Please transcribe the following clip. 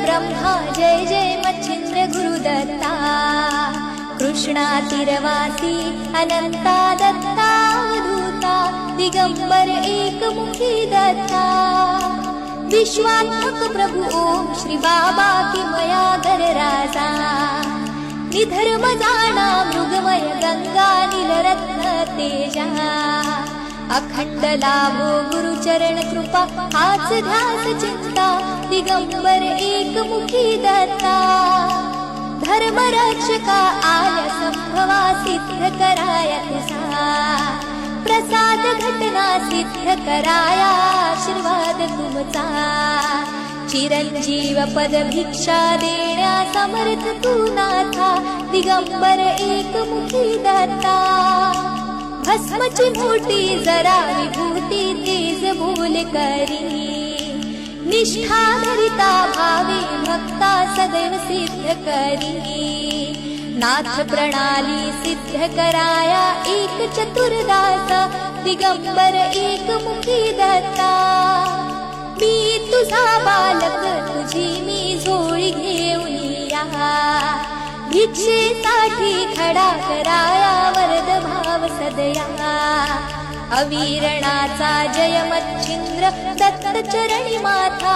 ब्रह्मा जय जय मच्छिंद्र गुरुदत्ता कृष्णा तीरवासी अनंता दत्ता अवधूता दिगंबर एकमुखी दत्ता विश्वात्मक प्रभु ओम श्री बाबा किमया गरराजा निधर्म जाणा मृगमय गंगा नीलरत्न तेजा अखंड लाभो गुरुचरण कृपा हाच ध्यास चिंता दिगंबर एकमुखी दत्ता धर्म रक्षका आय संभवा सिद्ध कराया तुझा प्रसाद घटना सिद्ध कराया आशीर्वाद तुमचा चिरंजीव पद भिक्षा देण्या समर्थ तू नाथा दिगंबर एकमुखी दत्ता भस्मची मोठी जरा विभूती तेज बोल करी निष्ठा धरिता भावे भक्ता सदैव सिद्ध करी नाथ प्रणाली सिद्ध कराया एक चतुर्दास दिगंबर एकमुखी दत्ता मी तुझा बालक तुझी मी झोळी घेऊन या भिक्षेसाठी खडा कराया वरद भाव सदया अविरणाचा जय मच्छिंद्र दत्त चरणी माथा